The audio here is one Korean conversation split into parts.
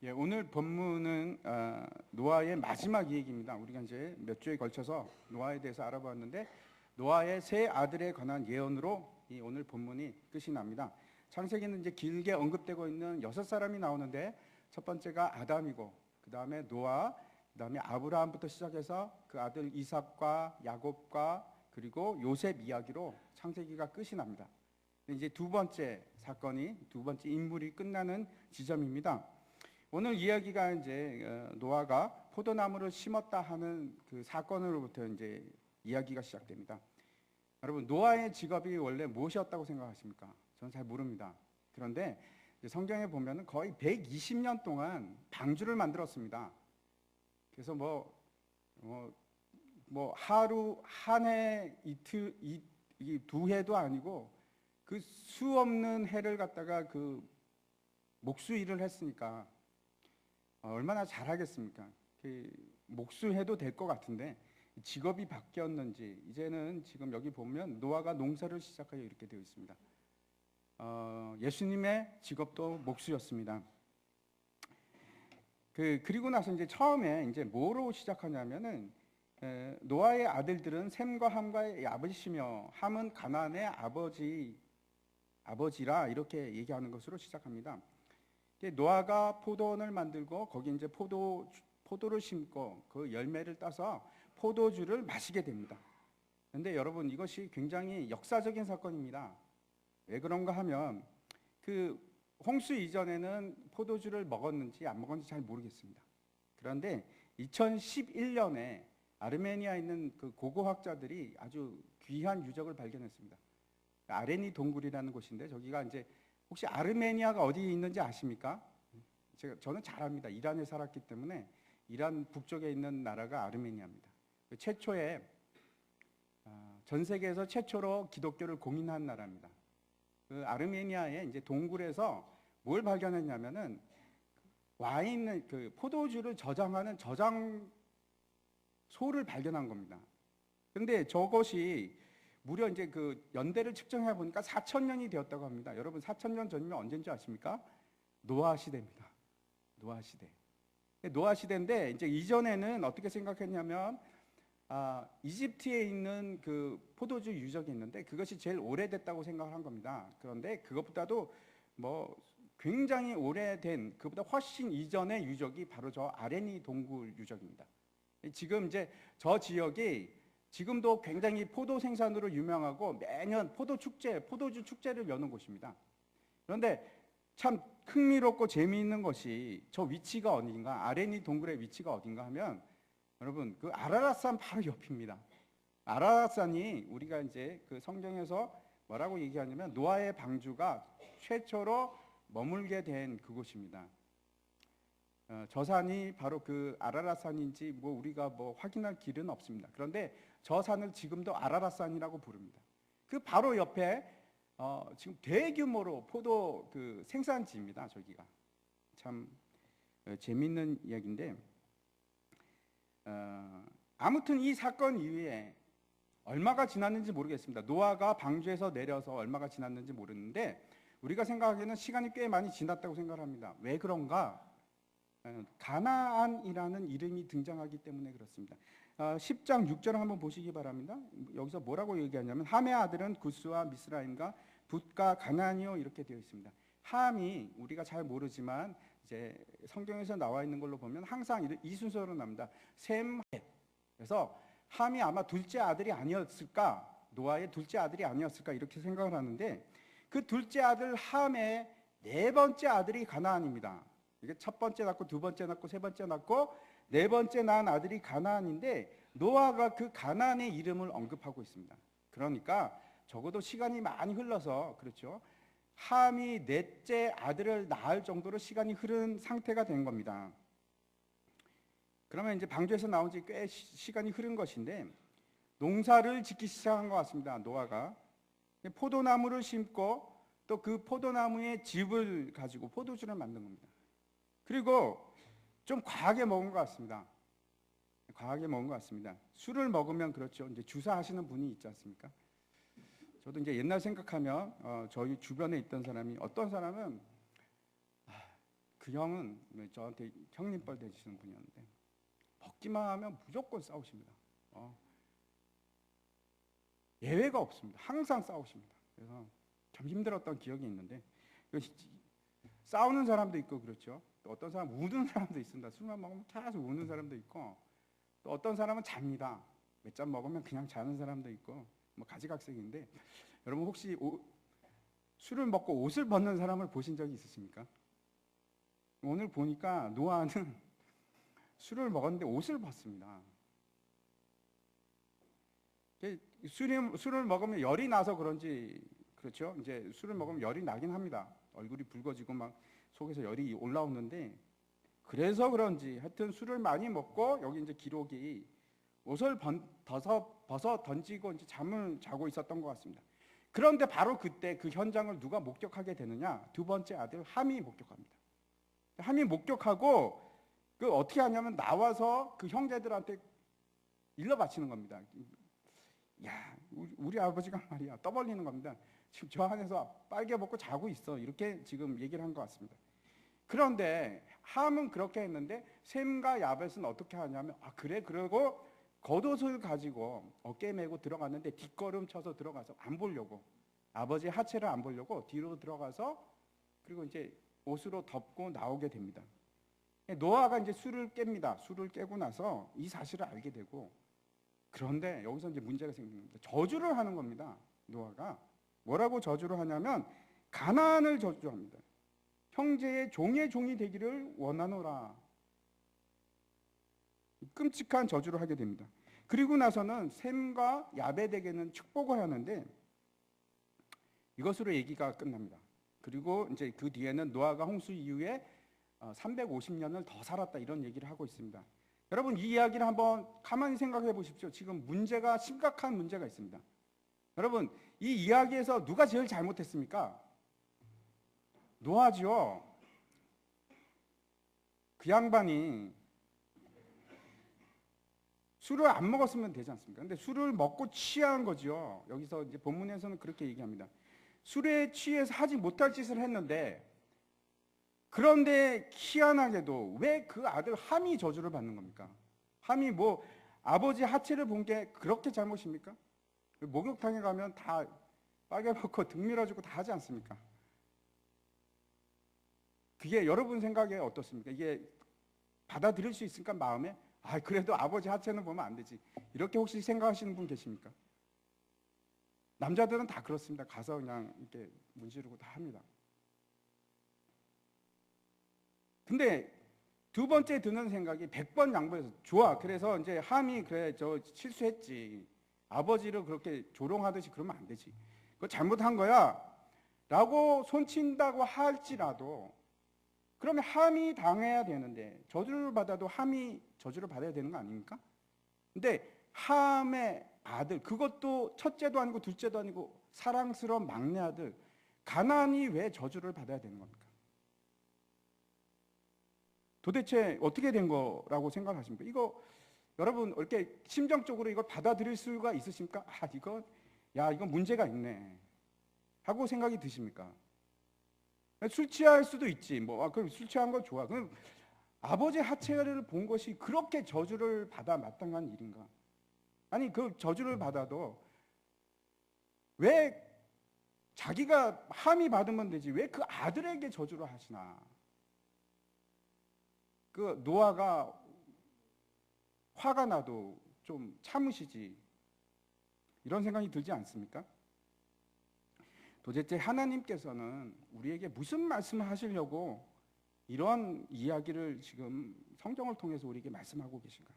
예, 오늘 본문은 노아의 마지막 이야기입니다. 우리가 이제 몇 주에 걸쳐서 노아에 대해서 알아보았는데 노아의 세 아들에 관한 예언으로 이 오늘 본문이 끝이 납니다. 창세기는 이제 길게 언급되고 있는 6사람이 나오는데 첫 번째가 아담이고 그 다음에 노아, 그 다음에 아브라함부터 시작해서 그 아들 이삭과 야곱과 그리고 요셉 이야기로 창세기가 끝이 납니다. 이제 두 번째 사건이 두 번째 인물이 끝나는 지점입니다. 오늘 이야기가 이제 노아가 포도나무를 심었다 하는 그 사건으로부터 이제 이야기가 시작됩니다. 여러분, 노아의 직업이 원래 무엇이었다고 생각하십니까? 저는 잘 모릅니다. 그런데 성경에 보면은 거의 120년 동안 방주를 만들었습니다. 그래서 하루, 한 해, 이틀, 두 해도 아니고 그 수 없는 해를 갖다가 그 목수일을 했으니까 얼마나 잘하겠습니까? 목수해도 될 것 같은데 직업이 바뀌었는지 이제는 지금 여기 보면 노아가 농사를 시작하여 이렇게 되어 있습니다. 예수님의 직업도 목수였습니다. 그리고 나서 이제 처음에 이제 뭐로 시작하냐면은 노아의 아들들은 셈과 함과의 아버지시며 함은 가나안의 아버지라 이렇게 얘기하는 것으로 시작합니다. 노아가 포도원을 만들고 거기 이제 포도를 심고 그 열매를 따서 포도주를 마시게 됩니다. 그런데 여러분, 이것이 굉장히 역사적인 사건입니다. 왜 그런가 하면 그 홍수 이전에는 포도주를 먹었는지 안 먹었는지 잘 모르겠습니다. 그런데 2011년에 아르메니아에 있는 그 고고학자들이 아주 귀한 유적을 발견했습니다. 아레니 동굴이라는 곳인데 저기가 이제 혹시 아르메니아가 어디에 있는지 아십니까? 저는 잘 압니다. 이란에 살았기 때문에 이란 북쪽에 있는 나라가 아르메니아입니다. 최초에 전 세계에서 최초로 기독교를 공인한 나라입니다. 그 아르메니아의 이제 동굴에서 뭘 발견했냐면은 와인 그 포도주를 저장하는 저장소를 발견한 겁니다. 그런데 저것이 무려 이제 그 연대를 측정해 보니까 4,000년이 되었다고 합니다. 여러분, 4,000년 전이면 언제인지 아십니까? 노아 시대입니다. 노아 시대. 노아 시대인데 이제 이전에는 어떻게 생각했냐면 이집트에 있는 그 포도주 유적이 있는데 그것이 제일 오래됐다고 생각을 한 겁니다. 그런데 그것보다도 굉장히 오래된 그보다 훨씬 이전의 유적이 바로 저 아레니 동굴 유적입니다. 지금 이제 저 지역이 지금도 굉장히 포도 생산으로 유명하고 매년 포도주 축제를 여는 곳입니다. 그런데 참 흥미롭고 재미있는 것이 저 위치가 어딘가, 아레니 동굴의 위치가 어딘가 하면 여러분, 그 아라랏산 바로 옆입니다. 아라랏산이 우리가 이제 그 성경에서 뭐라고 얘기하냐면 노아의 방주가 최초로 머물게 된 그곳입니다. 저 산이 바로 그 아라랏산인지 우리가 확인할 길은 없습니다. 그런데 저 산을 지금도 아라랏산이라고 부릅니다. 그 바로 옆에 지금 대규모로 포도 그 생산지입니다. 저기가 참 재밌는 이야기인데 아무튼 이 사건 이후에 얼마가 지났는지 모르겠습니다. 노아가 방주에서 내려서 얼마가 지났는지 모르는데 우리가 생각하기에는 시간이 꽤 많이 지났다고 생각합니다. 왜 그런가? 가나안이라는 이름이 등장하기 때문에 그렇습니다. 10장 6절을 한번 보시기 바랍니다. 여기서 뭐라고 얘기하냐면 함의 아들은 구스와 미스라임과 붓과 가나안이요 이렇게 되어 있습니다. 함이 우리가 잘 모르지만 이제 성경에서 나와 있는 걸로 보면 항상 이 순서로 납니다. 셈, 헷. 그래서 함이 아마 둘째 아들이 아니었을까, 노아의 둘째 아들이 아니었을까 이렇게 생각을 하는데 그 둘째 아들 함의 네 번째 아들이 가나안입니다. 이게 첫 번째 낳고 두 번째 낳고 세 번째 낳고 네 번째 낳은 아들이 가나안인데 노아가 그 가나안의 이름을 언급하고 있습니다. 그러니까 적어도 시간이 많이 흘러서 그렇죠. 함이 넷째 아들을 낳을 정도로 시간이 흐른 상태가 된 겁니다. 그러면 이제 방주에서 나온 지 꽤 시간이 흐른 것인데 농사를 짓기 시작한 것 같습니다. 노아가 포도나무를 심고 또 그 포도나무에 즙을 가지고 포도주를 만든 겁니다. 그리고 좀 과하게 먹은 것 같습니다. 과하게 먹은 것 같습니다. 술을 먹으면 그렇죠. 이제 주사하시는 분이 있지 않습니까? 저도 이제 옛날 생각하면 저희 주변에 있던 사람이 어떤 사람은 그 형은 저한테 형님뻘 되시는 분이었는데 먹기만 하면 무조건 싸우십니다. 예외가 없습니다. 항상 싸우십니다. 그래서 참 힘들었던 기억이 있는데 싸우는 사람도 있고 그렇죠. 또 어떤 사람 우는 사람도 있습니다. 술만 먹으면 계속 우는 사람도 있고 또 어떤 사람은 잡니다. 몇 잔 먹으면 그냥 자는 사람도 있고 뭐 가지각색인데 여러분 혹시 술을 먹고 옷을 벗는 사람을 보신 적이 있으십니까? 오늘 보니까 노아는 술을 먹었는데 옷을 벗습니다. 술을 먹으면 열이 나서 그런지 그렇죠. 이제 술을 먹으면 열이 나긴 합니다. 얼굴이 붉어지고 막 속에서 열이 올라오는데 그래서 그런지 하여튼 술을 많이 먹고 여기 이제 기록이 옷을 벗어 던지고 이제 잠을 자고 있었던 것 같습니다. 그런데 바로 그때 그 현장을 누가 목격하게 되느냐? 두 번째 아들 함이 목격합니다. 함이 목격하고 그 어떻게 하냐면 나와서 그 형제들한테 일러 바치는 겁니다. 야, 우리 아버지가 말이야 떠벌리는 겁니다. 지금 저 안에서 빨개 벗고 자고 있어. 이렇게 지금 얘기를 한 것 같습니다. 그런데 함은 그렇게 했는데 셈과 야벳은 어떻게 하냐면 그래 그러고 겉옷을 가지고 어깨에 메고 들어갔는데 뒷걸음 쳐서 들어가서 안 보려고 아버지의 하체를 안 보려고 뒤로 들어가서 그리고 이제 옷으로 덮고 나오게 됩니다. 노아가 이제 술을 깹니다. 술을 깨고 나서 이 사실을 알게 되고 그런데 여기서 이제 문제가 생깁니다. 저주를 하는 겁니다. 노아가 뭐라고 저주를 하냐면 가나안을 저주합니다. 형제의 종의 종이 되기를 원하노라. 끔찍한 저주를 하게 됩니다. 그리고 나서는 셈과 야벳에게는 축복을 하는데 이것으로 얘기가 끝납니다. 그리고 이제 그 뒤에는 노아가 홍수 이후에 350년을 더 살았다 이런 얘기를 하고 있습니다. 여러분 이 이야기를 한번 가만히 생각해 보십시오. 지금 문제가 심각한 문제가 있습니다. 여러분 이 이야기에서 누가 제일 잘못했습니까? 노아죠. 그 양반이 술을 안 먹었으면 되지 않습니까? 근데 술을 먹고 취한 거죠. 여기서 이제 본문에서는 그렇게 얘기합니다. 술에 취해서 하지 못할 짓을 했는데 그런데 희한하게도 왜 그 아들 함이 저주를 받는 겁니까? 함이 뭐 아버지 하체를 본 게 그렇게 잘못입니까? 목욕탕에 가면 다 빨개 벗고 등 밀어주고 다 하지 않습니까? 그게 여러분 생각에 어떻습니까? 이게 받아들일 수 있습니까? 마음에? 그래도 아버지 하체는 보면 안 되지. 이렇게 혹시 생각하시는 분 계십니까? 남자들은 다 그렇습니다. 가서 그냥 이렇게 문지르고 다 합니다. 근데 두 번째 드는 생각이 100번 양보해서 좋아. 그래서 이제 함이 그래 저 실수했지. 아버지를 그렇게 조롱하듯이 그러면 안 되지. 그거 잘못한 거야. 라고 손친다고 할지라도 그러면 함이 당해야 되는데 저주를 받아도 함이 저주를 받아야 되는 거 아닙니까? 근데 함의 아들 그것도 첫째도 아니고 둘째도 아니고 사랑스러운 막내 아들 가나안이 왜 저주를 받아야 되는 겁니까? 도대체 어떻게 된 거라고 생각하십니까? 이거 여러분 이렇게 심정적으로 이걸 받아들일 수가 있으십니까? 이건 문제가 있네 하고 생각이 드십니까? 술 취할 수도 있지. 그럼 술 취한 거 좋아. 그럼 아버지 하체를 본 것이 그렇게 저주를 받아 마땅한 일인가? 아니 그 저주를 받아도 왜 자기가 함이 받으면 되지 왜 그 아들에게 저주를 하시나? 그 노아가 화가 나도 좀 참으시지. 이런 생각이 들지 않습니까? 도대체 하나님께서는 우리에게 무슨 말씀을 하시려고 이런 이야기를 지금 성경을 통해서 우리에게 말씀하고 계신가?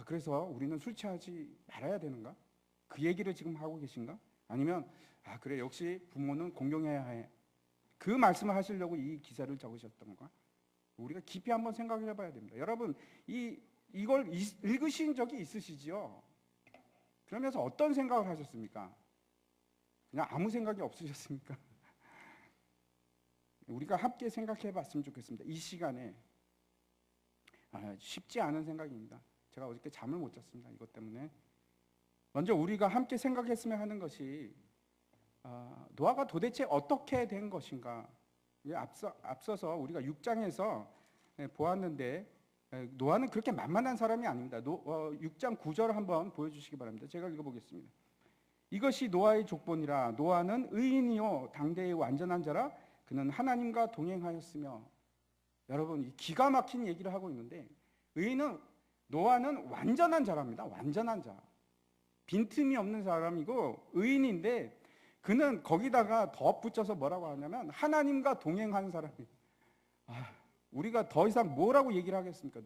그래서 우리는 술 취하지 말아야 되는가? 그 얘기를 지금 하고 계신가? 아니면 그래 역시 부모는 공경해야 해. 그 말씀을 하시려고 이 기사를 적으셨던가? 우리가 깊이 한번 생각을 해봐야 됩니다. 여러분 이걸 읽으신 적이 있으시지요? 그러면서 어떤 생각을 하셨습니까? 그냥 아무 생각이 없으셨습니까? 우리가 함께 생각해 봤으면 좋겠습니다. 이 시간에 쉽지 않은 생각입니다. 제가 어저께 잠을 못 잤습니다. 이것 때문에 먼저 우리가 함께 생각했으면 하는 것이 노아가 도대체 어떻게 된 것인가? 앞서서 우리가 6장에서 보았는데 노아는 그렇게 만만한 사람이 아닙니다. 6장 9절 한번 보여주시기 바랍니다. 제가 읽어보겠습니다. 이것이 노아의 족본이라. 노아는 의인이요 당대의 완전한 자라. 그는 하나님과 동행하였으며. 여러분, 기가 막힌 얘기를 하고 있는데, 노아는 완전한 자랍니다. 완전한 자, 빈틈이 없는 사람이고 의인인데, 그는 거기다가 덧붙여서 뭐라고 하냐면 하나님과 동행하는 사람이에요. 우리가 더 이상 뭐라고 얘기를 하겠습니까?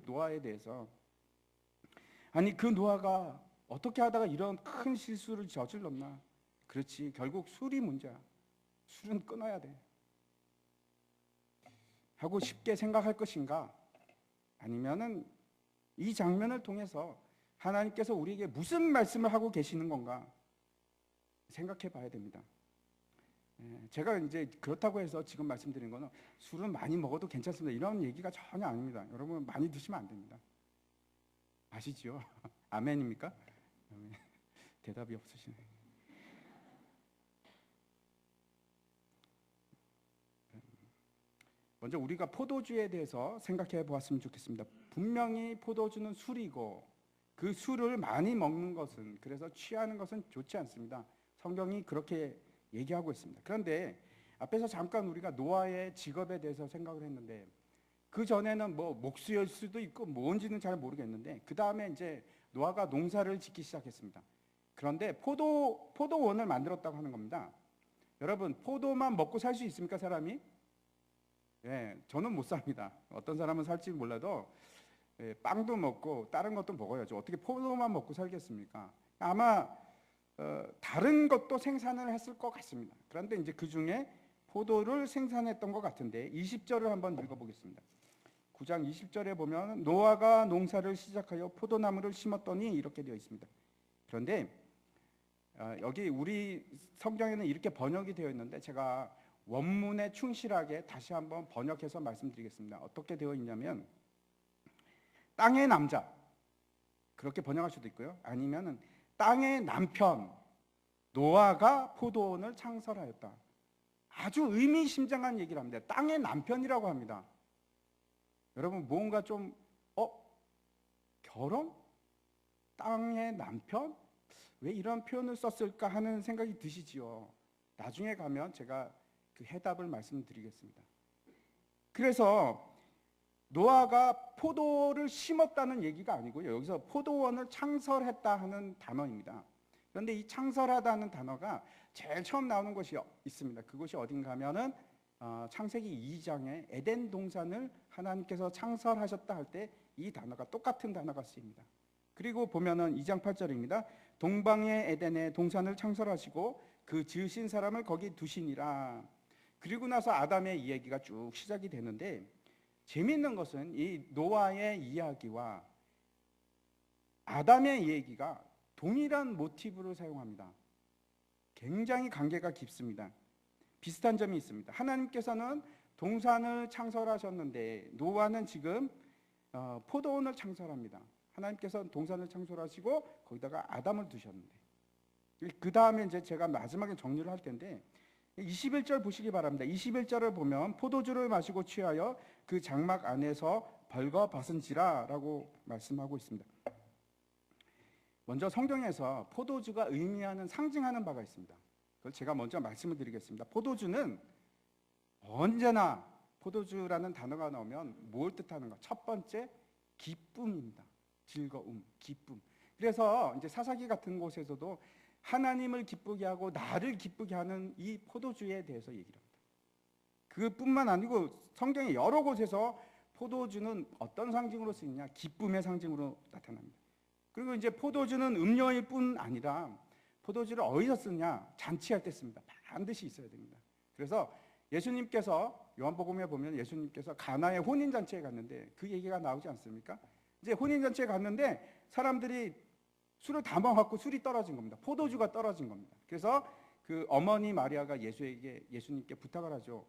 노아에 대해서. 아니, 그 노아가 어떻게 하다가 이런 큰 실수를 저질렀나? 그렇지, 결국 술이 문제야. 술은 끊어야 돼 하고 쉽게 생각할 것인가? 아니면은 이 장면을 통해서 하나님께서 우리에게 무슨 말씀을 하고 계시는 건가 생각해 봐야 됩니다. 제가 이제 그렇다고 해서 지금 말씀드린 거는 술은 많이 먹어도 괜찮습니다, 이런 얘기가 전혀 아닙니다. 여러분, 많이 드시면 안 됩니다. 아시죠? 아멘입니까? 대답이 없으시네. 먼저 우리가 포도주에 대해서 생각해 보았으면 좋겠습니다. 분명히 포도주는 술이고, 그 술을 많이 먹는 것은, 그래서 취하는 것은 좋지 않습니다. 성경이 그렇게 얘기하고 있습니다. 그런데 앞에서 잠깐 우리가 노아의 직업에 대해서 생각을 했는데, 그 전에는 뭐 목수일 수도 있고 뭔지는 잘 모르겠는데, 그 다음에 이제 노아가 농사를 짓기 시작했습니다. 그런데 포도원을 만들었다고 하는 겁니다. 여러분, 포도만 먹고 살 수 있습니까, 사람이? 저는 못 삽니다. 어떤 사람은 살지 몰라도 빵도 먹고 다른 것도 먹어야죠. 어떻게 포도만 먹고 살겠습니까? 아마 다른 것도 생산을 했을 것 같습니다. 그런데 이제 그 중에 포도를 생산했던 것 같은데, 20절을 한번 읽어보겠습니다. 9장 20절에 보면 노아가 농사를 시작하여 포도나무를 심었더니 이렇게 되어 있습니다. 그런데 여기 우리 성경에는 이렇게 번역이 되어 있는데, 제가 원문에 충실하게 다시 한번 번역해서 말씀드리겠습니다. 어떻게 되어 있냐면, 땅의 남자, 그렇게 번역할 수도 있고요. 아니면은 땅의 남편 노아가 포도원을 창설하였다. 아주 의미심장한 얘기를 합니다. 땅의 남편이라고 합니다. 여러분, 뭔가 좀 결혼? 땅의 남편? 왜 이런 표현을 썼을까 하는 생각이 드시지요. 나중에 가면 제가 그 해답을 말씀드리겠습니다. 그래서 노아가 포도를 심었다는 얘기가 아니고요, 여기서 포도원을 창설했다 하는 단어입니다. 그런데 이 창설하다는 단어가 제일 처음 나오는 곳이 있습니다. 그곳이 어딘가 하면은 창세기 2장에 에덴 동산을 하나님께서 창설하셨다 할 때 이 단어가, 똑같은 단어가 쓰입니다. 그리고 보면은 2장 8절입니다. 동방의 에덴에 동산을 창설하시고 그 지으신 사람을 거기 두시니라. 그리고 나서 아담의 이야기가 쭉 시작이 되는데, 재미있는 것은 이 노아의 이야기와 아담의 이야기가 동일한 모티브를 사용합니다. 굉장히 관계가 깊습니다. 비슷한 점이 있습니다. 하나님께서는 동산을 창설하셨는데 노아는 지금 포도원을 창설합니다. 하나님께서는 동산을 창설하시고 거기다가 아담을 두셨는데, 그 다음에 이제 제가 마지막에 정리를 할 텐데 21절 보시기 바랍니다. 21절을 보면 포도주를 마시고 취하여 그 장막 안에서 벌거벗은지라 라고 말씀하고 있습니다. 먼저 성경에서 포도주가 의미하는, 상징하는 바가 있습니다. 그걸 제가 먼저 말씀을 드리겠습니다. 포도주는 언제나 포도주라는 단어가 나오면 뭘 뜻하는가? 첫 번째, 기쁨입니다. 즐거움, 기쁨. 그래서 이제 사사기 같은 곳에서도 하나님을 기쁘게 하고 나를 기쁘게 하는 이 포도주에 대해서 얘기를 합니다. 그뿐만 아니고 성경의 여러 곳에서 포도주는 어떤 상징으로 쓰이냐? 기쁨의 상징으로 나타납니다. 그리고 이제 포도주는 음료일 뿐 아니라 포도주를 어디서 쓰냐? 잔치할 때 씁니다. 반드시 있어야 됩니다. 그래서 예수님께서 요한복음에 보면 예수님께서 가나의 혼인잔치에 갔는데 그 얘기가 나오지 않습니까? 이제 혼인잔치에 갔는데 사람들이 술을 다 먹었고 술이 떨어진 겁니다. 포도주가 떨어진 겁니다. 그래서 그 어머니 마리아가 예수님께 부탁을 하죠.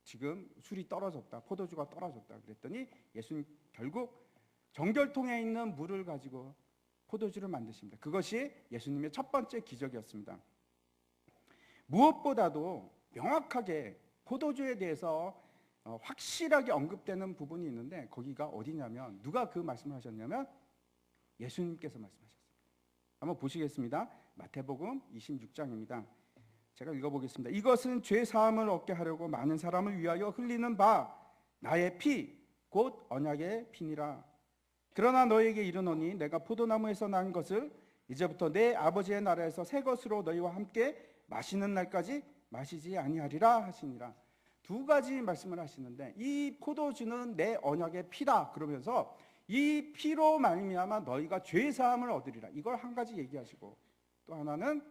지금 술이 떨어졌다, 포도주가 떨어졌다. 그랬더니 예수님 결국 정결통에 있는 물을 가지고 포도주를 만드십니다. 그것이 예수님의 첫 번째 기적이었습니다. 무엇보다도 명확하게 포도주에 대해서 확실하게 언급되는 부분이 있는데 거기가 어디냐면 누가 그 말씀을 하셨냐면 예수님께서 말씀하셨습니다. 한번 보시겠습니다. 마태복음 26장입니다. 제가 읽어보겠습니다. 이것은 죄 사함을 얻게 하려고 많은 사람을 위하여 흘리는 바 나의 피 곧 언약의 피니라. 그러나 너에게 이르노니 내가 포도나무에서 난 것을 이제부터 내 아버지의 나라에서 새 것으로 너희와 함께 마시는 날까지 마시지 아니하리라 하시니라. 두 가지 말씀을 하시는데 이 포도주는 내 언약의 피다 그러면서 이 피로 말미암아 너희가 죄 사함을 얻으리라. 이걸 한 가지 얘기하시고 또 하나는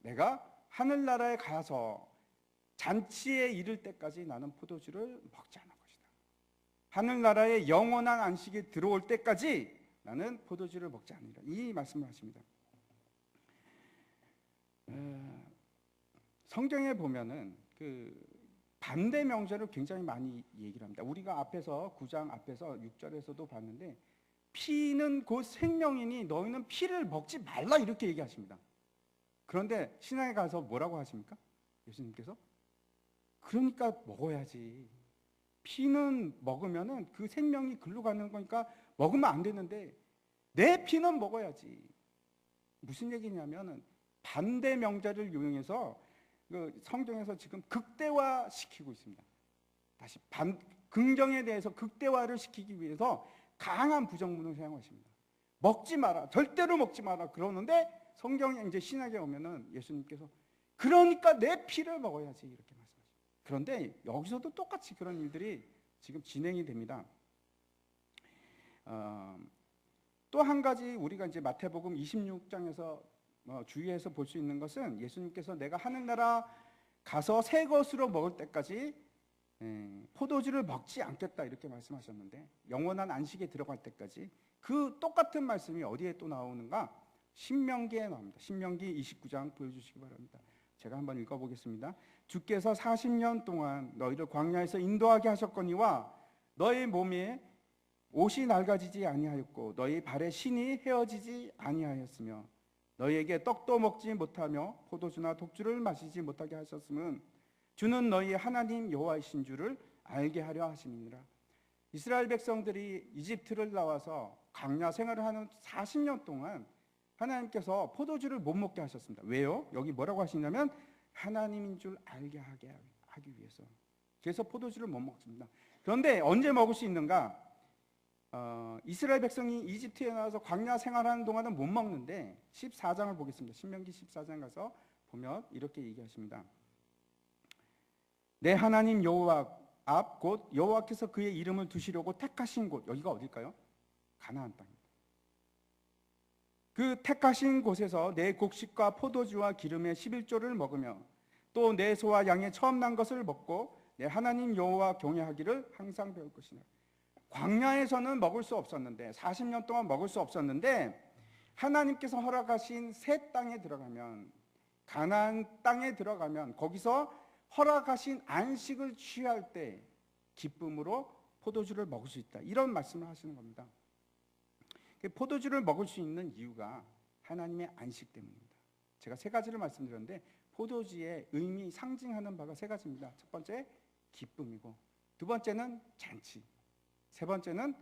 내가 하늘나라에 가서 잔치에 이를 때까지 나는 포도주를 먹지 않을 것이다. 하늘나라에 영원한 안식이 들어올 때까지 나는 포도주를 먹지 않으리라. 이 말씀을 하십니다. 성경에 보면은 그 반대 명제를 굉장히 많이 얘기를 합니다. 우리가 앞에서 9장 앞에서 6절에서도 봤는데 피는 곧 생명이니 너희는 피를 먹지 말라 이렇게 얘기하십니다. 그런데 신앙에 가서 뭐라고 하십니까? 예수님께서 그러니까 먹어야지. 피는 먹으면은 그 생명이 글로 가는 거니까 먹으면 안 되는데 내 피는 먹어야지. 무슨 얘기냐면은 반대 명제를 이용해서 그 성경에서 지금 극대화 시키고 있습니다. 다시 긍정에 대해서 극대화를 시키기 위해서 강한 부정문을 사용하십니다. 먹지 마라, 절대로 먹지 마라 그러는데 성경에 이제 신약에 오면은 예수님께서 그러니까 내 피를 먹어야지 이렇게 말씀하십니다. 그런데 여기서도 똑같이 그런 일들이 지금 진행이 됩니다. 또 한 가지 우리가 이제 마태복음 26장에서 주의해서 볼 수 있는 것은 예수님께서 내가 하늘나라 가서 새 것으로 먹을 때까지 포도주를 먹지 않겠다 이렇게 말씀하셨는데 영원한 안식에 들어갈 때까지 그 똑같은 말씀이 어디에 또 나오는가? 신명기에 나옵니다. 신명기 29장 보여주시기 바랍니다. 제가 한번 읽어보겠습니다. 주께서 40년 동안 너희를 광야에서 인도하게 하셨거니와 너희 몸에 옷이 낡아지지 아니하였고 너희 발에 신이 헤어지지 아니하였으며 너희에게 떡도 먹지 못하며 포도주나 독주를 마시지 못하게 하셨음은 주는 너희 하나님 여호와이신 줄을 알게 하려 하심이니라. 이스라엘 백성들이 이집트를 나와서 광야 생활을 하는 40년 동안 하나님께서 포도주를 못 먹게 하셨습니다. 왜요? 여기 뭐라고 하시냐면 하나님인 줄 알게 하기 위해서. 그래서 포도주를 못 먹습니다. 그런데 언제 먹을 수 있는가? 이스라엘 백성이 이집트에 나와서 광야 생활하는 동안은 못 먹는데 14장을 보겠습니다. 신명기 14장 가서 보면 이렇게 얘기하십니다. 내 하나님 여호와 앞 곧 여호와께서 그의 이름을 두시려고 택하신 곳, 여기가 어딜까요? 가나안 땅입니다. 그 택하신 곳에서 내 곡식과 포도주와 기름의 11조를 먹으며 또 내 소와 양의 처음 난 것을 먹고 내 하나님 여호와 경외하기를 항상 배울 것이나. 광야에서는 먹을 수 없었는데 40년 동안 먹을 수 없었는데 하나님께서 허락하신 새 땅에 들어가면 가나안 땅에 들어가면 거기서 허락하신 안식을 취할 때 기쁨으로 포도주를 먹을 수 있다. 이런 말씀을 하시는 겁니다. 포도주를 먹을 수 있는 이유가 하나님의 안식 때문입니다. 제가 세 가지를 말씀드렸는데 포도주의 의미 상징하는 바가 세 가지입니다. 첫 번째 기쁨이고 두 번째는 잔치, 세 번째는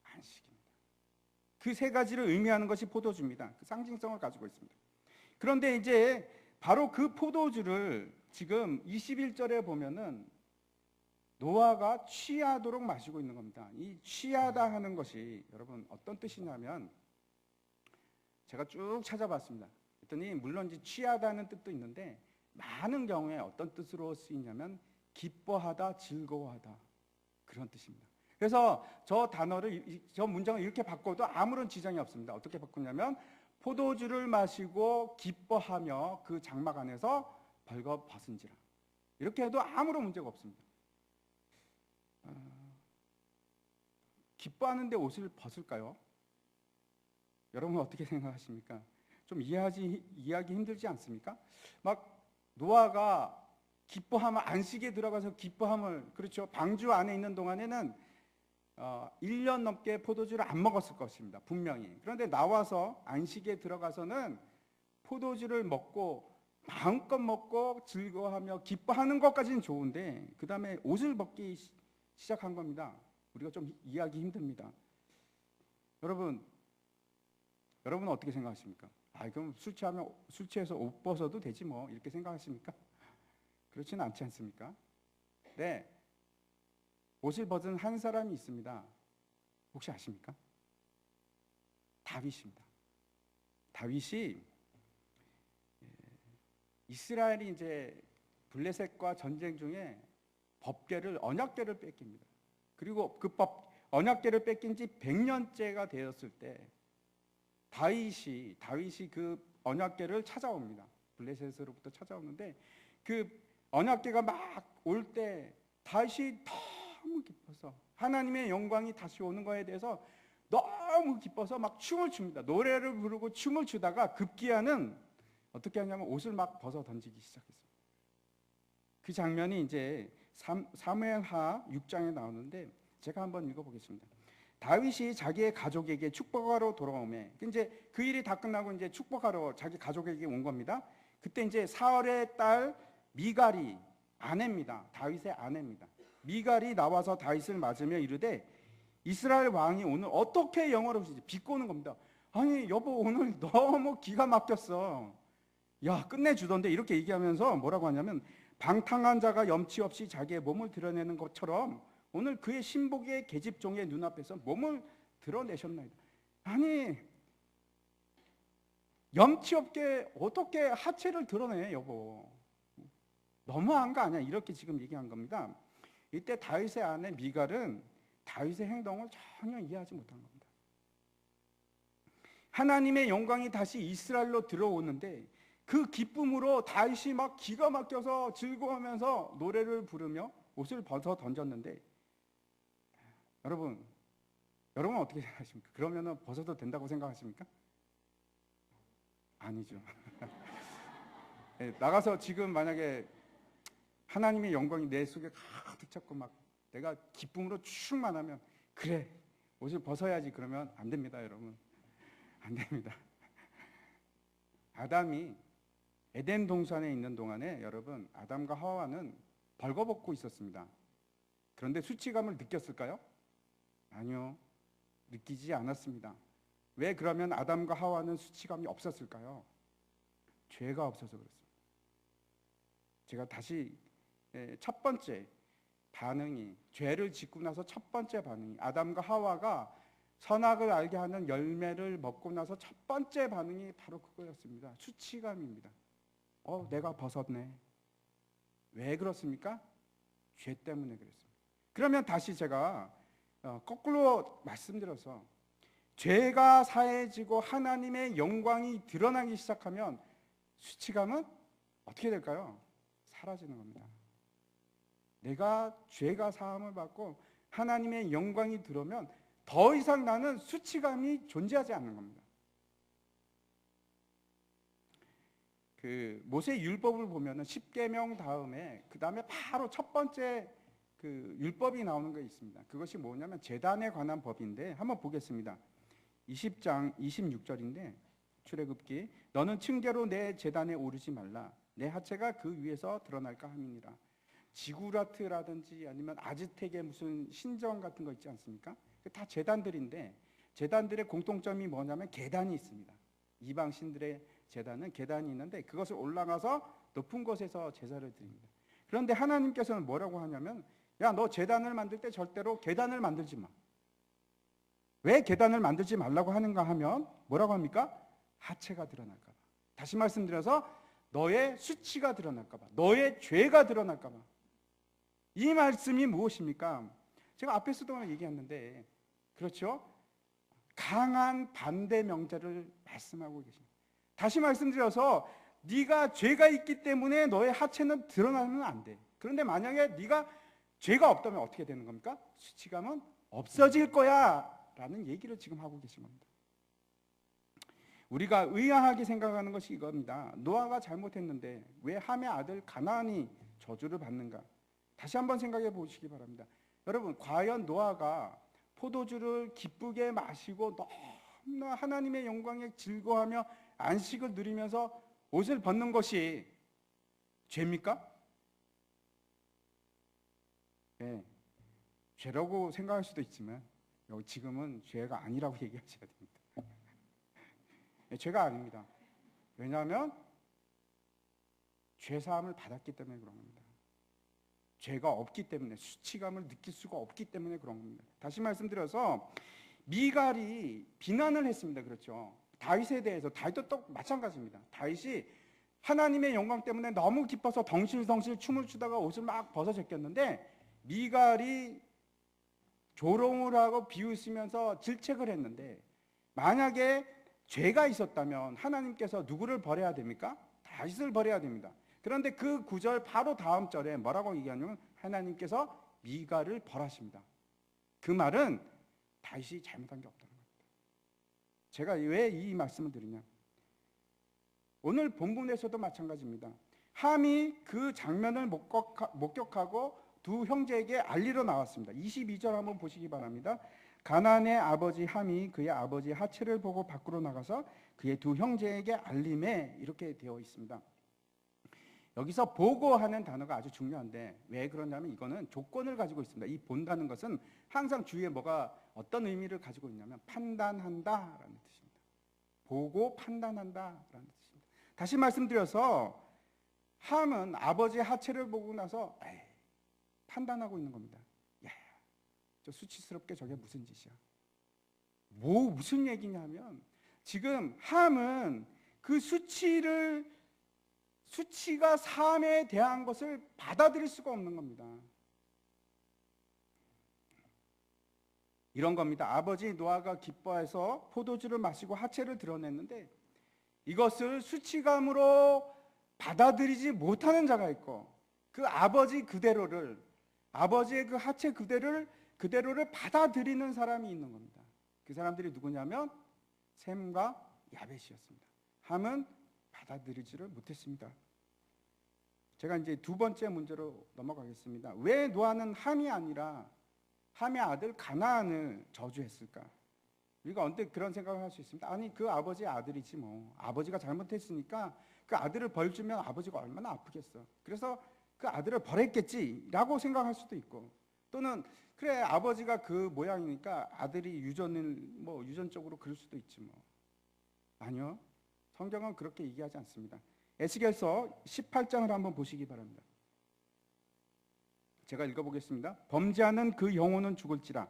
안식입니다. 그 세 가지를 의미하는 것이 포도주입니다. 그 상징성을 가지고 있습니다. 그런데 이제 바로 그 포도주를 지금 21절에 보면은 노아가 취하도록 마시고 있는 겁니다. 이 취하다 하는 것이 여러분 어떤 뜻이냐면 제가 쭉 찾아봤습니다. 그랬더니 물론 이제 취하다는 뜻도 있는데 많은 경우에 어떤 뜻으로 쓰이냐면 기뻐하다, 즐거워하다 그런 뜻입니다. 그래서 저 단어를 저 문장을 이렇게 바꿔도 아무런 지장이 없습니다. 어떻게 바꾸냐면 포도주를 마시고 기뻐하며 그 장막 안에서 벌거 벗은지라 이렇게 해도 아무런 문제가 없습니다. 기뻐하는데 옷을 벗을까요? 여러분 어떻게 생각하십니까? 좀 이해하기 힘들지 않습니까? 막 노아가 기뻐하면 안식에 들어가서 기뻐함을 그렇죠. 방주 안에 있는 동안에는 1년 넘게 포도주를 안 먹었을 것입니다. 분명히. 그런데 나와서 안식에 들어가서는 포도주를 먹고 마음껏 먹고 즐거워하며 기뻐하는 것까지는 좋은데 그 다음에 옷을 벗기 시작한 겁니다. 우리가 좀 이해하기 힘듭니다. 여러분 어떻게 생각하십니까? 그럼 술 취해서 옷 벗어도 되지 뭐 이렇게 생각하십니까? 그렇지는 않지 않습니까? 네, 옷을 벗은 한 사람이 있습니다. 혹시 아십니까? 다윗입니다. 다윗이 이스라엘이 이제 블레셋과 전쟁 중에 언약궤를 뺏깁니다. 그리고 그 언약궤를 뺏긴 지 100년째가 되었을 때 다윗이 그 언약궤를 찾아옵니다. 블레셋으로부터 찾아오는데 그 언약궤가 막 올 때 다윗이 너무 기뻐서 하나님의 영광이 다시 오는 거에 대해서 너무 기뻐서 막 춤을 춥니다. 노래를 부르고 춤을 추다가 급기야는 어떻게 하냐면 옷을 막 벗어 던지기 시작했습니다. 그 장면이 이제 사무엘하 6장에 나오는데 제가 한번 읽어보겠습니다. 다윗이 자기의 가족에게 축복하러 돌아오매, 이제 그 일이 다 끝나고 이제 축복하러 자기 가족에게 온 겁니다. 그때 이제 사울의 딸 미갈이 아내입니다. 다윗의 아내입니다. 미갈이 나와서 다윗을 맞으며 이르되 이스라엘 왕이 오늘 어떻게 영화를 보시지? 비꼬는 겁니다. 아니 여보 오늘 너무 기가 막혔어. 야 끝내주던데 이렇게 얘기하면서 뭐라고 하냐면 방탕한 자가 염치 없이 자기의 몸을 드러내는 것처럼 오늘 그의 신복의 계집종의 눈앞에서 몸을 드러내셨나이다. 아니 염치 없게 어떻게 하체를 드러내 여보. 너무한 거 아니야? 이렇게 지금 얘기한 겁니다. 이때 다윗의 아내 미갈은 다윗의 행동을 전혀 이해하지 못한 겁니다. 하나님의 영광이 다시 이스라엘로 들어오는데 그 기쁨으로 다윗이 막 기가 막혀서 즐거워하면서 노래를 부르며 옷을 벗어 던졌는데 여러분 어떻게 생각하십니까? 그러면 벗어도 된다고 생각하십니까? 아니죠. 네, 나가서 지금 만약에 하나님의 영광이 내 속에 가득 찼고 막 내가 기쁨으로 충만하면 그래 옷을 벗어야지 그러면 안 됩니다. 여러분 안 됩니다. 아담이 에덴 동산에 있는 동안에 여러분 아담과 하와는 벌거벗고 있었습니다. 그런데 수치감을 느꼈을까요? 아니요, 느끼지 않았습니다. 왜 그러면 아담과 하와는 수치감이 없었을까요? 죄가 없어서 그렇습니다. 제가 다시 첫 번째 반응이 죄를 짓고 나서 첫 번째 반응이 아담과 하와가 선악을 알게 하는 열매를 먹고 나서 첫 번째 반응이 바로 그거였습니다. 수치감입니다. 내가 벗었네. 왜 그렇습니까? 죄 때문에 그랬습니다. 그러면 다시 제가 거꾸로 말씀드려서 죄가 사해지고 하나님의 영광이 드러나기 시작하면 수치감은 어떻게 될까요? 사라지는 겁니다. 내가 죄가 사함을 받고 하나님의 영광이 들어오면 더 이상 나는 수치감이 존재하지 않는 겁니다. 그 모세 율법을 보면은 10계명 다음에 그 다음에 바로 첫 번째 그 율법이 나오는 게 있습니다. 그것이 뭐냐면 제단에 관한 법인데 한번 보겠습니다. 20장 26절인데 출애굽기 너는 층계로 내 제단에 오르지 말라. 내 하체가 그 위에서 드러날까 함이니라. 지구라트라든지 아니면 아즈텍의 무슨 신전 같은 거 있지 않습니까? 다 제단들인데 제단들의 공통점이 뭐냐면 계단이 있습니다. 이방 신들의 제단은 계단이 있는데 그것을 올라가서 높은 곳에서 제사를 드립니다. 그런데 하나님께서는 뭐라고 하냐면 야, 너 제단을 만들 때 절대로 계단을 만들지 마. 왜 계단을 만들지 말라고 하는가 하면 뭐라고 합니까? 하체가 드러날까 봐. 다시 말씀드려서 너의 수치가 드러날까 봐. 너의 죄가 드러날까 봐. 이 말씀이 무엇입니까? 제가 앞에서도 얘기했는데 그렇죠? 강한 반대 명제를 말씀하고 계십니다. 다시 말씀드려서 네가 죄가 있기 때문에 너의 하체는 드러나면 안 돼. 그런데 만약에 네가 죄가 없다면 어떻게 되는 겁니까? 수치감은 없어질 거야 라는 얘기를 지금 하고 계신 겁니다. 우리가 의아하게 생각하는 것이 이겁니다. 노아가 잘못했는데 왜 함의 아들 가나안이 저주를 받는가? 다시 한번 생각해 보시기 바랍니다. 여러분, 과연 노아가 포도주를 기쁘게 마시고 너무나 하나님의 영광에 즐거워하며 안식을 누리면서 옷을 벗는 것이 죄입니까? 네, 죄라고 생각할 수도 있지만 여기 지금은 죄가 아니라고 얘기하셔야 됩니다. 네, 죄가 아닙니다. 왜냐하면 죄사함을 받았기 때문에 그런 겁니다. 죄가 없기 때문에, 수치감을 느낄 수가 없기 때문에 그런 겁니다. 다시 말씀드려서 미갈이 비난을 했습니다. 그렇죠? 다윗에 대해서. 다윗도 또 마찬가지입니다. 다윗이 하나님의 영광 때문에 너무 기뻐서 덩실덩실 춤을 추다가 옷을 막 벗어 제꼈는데 미갈이 조롱을 하고 비웃으면서 질책을 했는데, 만약에 죄가 있었다면 하나님께서 누구를 벌해야 됩니까? 다윗을 벌해야 됩니다. 그런데 그 구절 바로 다음 절에 뭐라고 얘기하냐면 하나님께서 미갈을 벌하십니다. 그 말은 다윗이 잘못한 게 없다는 겁니다. 제가 왜 이 말씀을 드리냐, 오늘 본문에서도 마찬가지입니다. 함이 그 장면을 목격하고 두 형제에게 알리러 나왔습니다. 22절 한번 보시기 바랍니다. 가나안의 아버지 함이 그의 아버지 하체를 보고 밖으로 나가서 그의 두 형제에게 알림에, 이렇게 되어 있습니다. 여기서 보고하는 단어가 아주 중요한데 왜 그러냐면 이거는 조건을 가지고 있습니다. 이 본다는 것은 항상 주위에 뭐가 어떤 의미를 가지고 있냐면 판단한다라는 뜻입니다. 보고 판단한다라는 뜻입니다. 다시 말씀드려서 함은 아버지의 하체를 보고 나서 판단하고 있는 겁니다. 야, 저 수치스럽게 저게 무슨 짓이야? 무슨 얘기냐면 지금 함은 그 수치가 삶에 대한 것을 받아들일 수가 없는 겁니다. 이런 겁니다. 아버지 노아가 기뻐해서 포도주를 마시고 하체를 드러냈는데 이것을 수치감으로 받아들이지 못하는 자가 있고, 그 아버지 그대로를, 아버지의 그 하체 그대로를 받아들이는 사람이 있는 겁니다. 그 사람들이 누구냐면 셈과 야벳이었습니다. 함은 받아들이지를 못했습니다. 제가 이제 두 번째 문제로 넘어가겠습니다. 왜 노아는 함이 아니라 함의 아들 가나안을 저주했을까? 우리가 언뜻 그런 생각을 할 수 있습니다. 아니, 그 아버지의 아들이지 뭐. 아버지가 잘못했으니까 그 아들을 벌 주면 아버지가 얼마나 아프겠어. 그래서 그 아들을 벌했겠지라고 생각할 수도 있고, 또는 그래, 아버지가 그 모양이니까 아들이 유전적으로 그럴 수도 있지 뭐. 아니요, 성경은 그렇게 얘기하지 않습니다. 에스겔서 18장을 한번 보시기 바랍니다. 제가 읽어보겠습니다. 범죄하는 그 영혼은 죽을지라.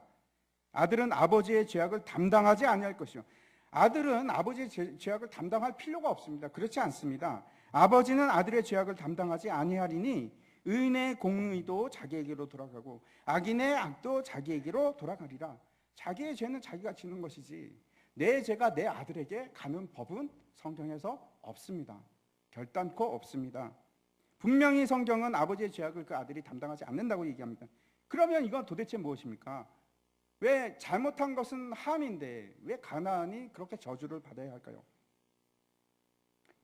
아들은 아버지의 죄악을 담당하지 아니할 것이요. 아들은 아버지의 죄악을 담당할 필요가 없습니다. 그렇지 않습니다. 아버지는 아들의 죄악을 담당하지 아니하리니 의인의 공의도 자기에게로 돌아가고 악인의 악도 자기에게로 돌아가리라. 자기의 죄는 자기가 지는 것이지 내 죄가 내 아들에게 가는 법은 성경에서 없습니다. 결단코 없습니다. 분명히 성경은 아버지의 죄악을 그 아들이 담당하지 않는다고 얘기합니다. 그러면 이건 도대체 무엇입니까? 왜 잘못한 것은 함인데 왜 가나안이 그렇게 저주를 받아야 할까요?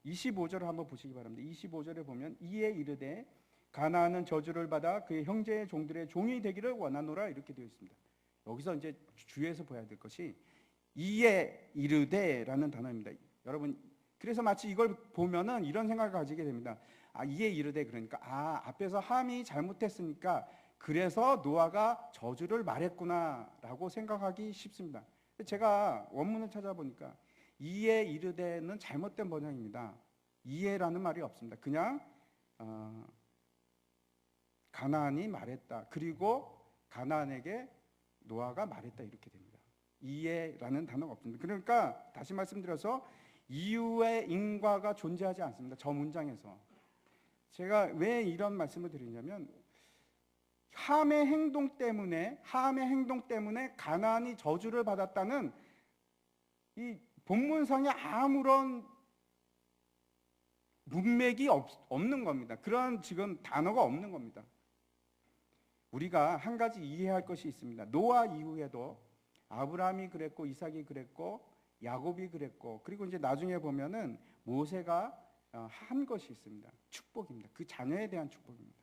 25절을 한번 보시기 바랍니다. 25절에 보면 이에 이르되 가나안은 저주를 받아 그의 형제의 종들의 종이 되기를 원하노라, 이렇게 되어 있습니다. 여기서 이제 주의해서 봐야 될 것이 이에 이르되라는 단어입니다. 여러분, 그래서 마치 이걸 보면은 이런 생각을 가지게 됩니다. 이에 이르되, 그러니까 앞에서 함이 잘못했으니까 그래서 노아가 저주를 말했구나라고 생각하기 쉽습니다. 제가 원문을 찾아보니까 이에 이르되는 잘못된 번역입니다. 이에라는 말이 없습니다. 그냥 가나안이 말했다, 그리고 가나안에게 노아가 말했다, 이렇게 됩니다. 이에라는 단어가 없습니다. 그러니까 다시 말씀드려서 이유의 인과가 존재하지 않습니다. 저 문장에서. 제가 왜 이런 말씀을 드리냐면 함의 행동 때문에 가나안이 저주를 받았다는 이 본문상에 아무런 문맥이 없는 겁니다. 그런 지금 단어가 없는 겁니다. 우리가 한 가지 이해할 것이 있습니다. 노아 이후에도 아브라함이 그랬고 이삭이 그랬고 야곱이 그랬고, 그리고 이제 나중에 보면은 모세가 한 것이 있습니다. 축복입니다. 그 자녀에 대한 축복입니다.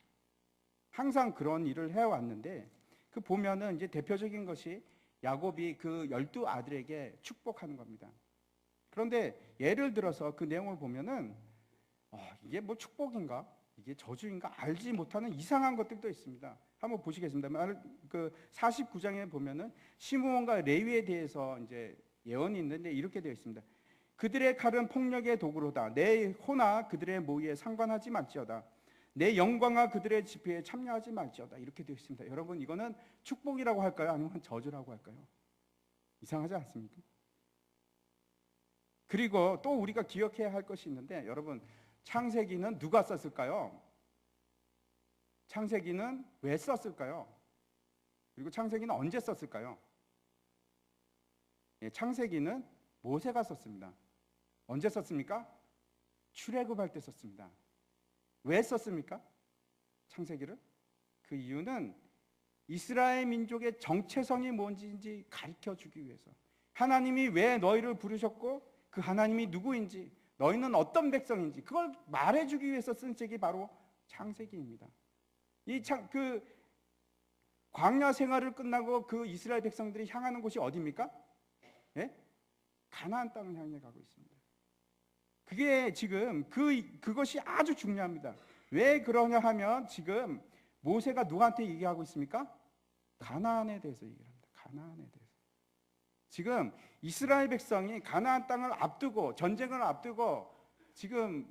항상 그런 일을 해왔는데 그 보면은 이제 대표적인 것이 야곱이 그 12 아들에게 축복하는 겁니다. 그런데 예를 들어서 그 내용을 보면은 이게 뭐 축복인가? 이게 저주인가 알지 못하는 이상한 것들도 있습니다. 한번 보시겠습니다. 그 49장에 보면은 시므온과 레위에 대해서 이제 예언이 있는데 이렇게 되어 있습니다. 그들의 칼은 폭력의 도구로다. 내 호나 그들의 모의에 상관하지 말지어다. 내 영광과 그들의 집회에 참여하지 말지어다. 이렇게 되어 있습니다. 여러분, 이거는 축복이라고 할까요? 아니면 저주라고 할까요? 이상하지 않습니까? 그리고 또 우리가 기억해야 할 것이 있는데, 여러분, 창세기는 누가 썼을까요? 창세기는 왜 썼을까요? 그리고 창세기는 언제 썼을까요? 예, 창세기는 모세가 썼습니다. 언제 썼습니까? 출애굽할 때 썼습니다. 왜 썼습니까? 창세기를? 그 이유는 이스라엘 민족의 정체성이 뭔지 가르쳐 주기 위해서, 하나님이 왜 너희를 부르셨고 그 하나님이 누구인지, 너희는 어떤 백성인지 그걸 말해주기 위해서 쓴 책이 바로 창세기입니다. 그 광야 생활을 끝나고 그 이스라엘 백성들이 향하는 곳이 어디입니까? 예? 가나안 땅을 향해 가고 있습니다. 그게 지금 그것이 아주 중요합니다. 왜 그러냐 하면 지금 모세가 누구한테 얘기하고 있습니까? 가나안에 대해서 얘기합니다. 가나안에 대해서. 지금 이스라엘 백성이 가나안 땅을 앞두고, 전쟁을 앞두고 지금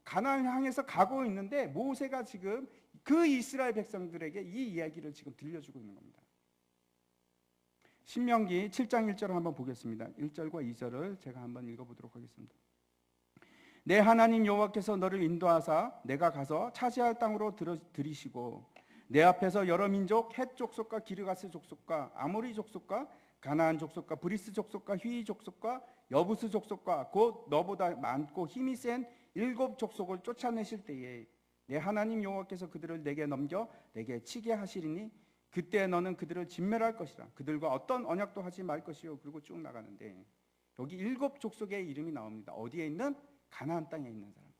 가나안 향해서 가고 있는데, 모세가 지금 그 이스라엘 백성들에게 이 이야기를 지금 들려주고 있는 겁니다. 신명기 7장 1절을 한번 보겠습니다. 1절과 2절을 제가 한번 읽어보도록 하겠습니다. 내 하나님 여호와께서 너를 인도하사 내가 가서 차지할 땅으로 들이시고 내 앞에서 여러 민족, 헷 족속과 기르가스 족속과 아모리 족속과 가나안 족속과 브리스 족속과 휘이 족속과 여부스 족속과 곧 너보다 많고 힘이 센 7 족속을 쫓아내실 때에 내 하나님 여호와께서 그들을 내게 넘겨 내게 치게 하시리니 그때 너는 그들을 진멸할 것이라. 그들과 어떤 언약도 하지 말 것이요. 그리고 쭉 나가는데 여기 7 족속의 이름이 나옵니다. 어디에 있는? 가나안 땅에 있는 사람들.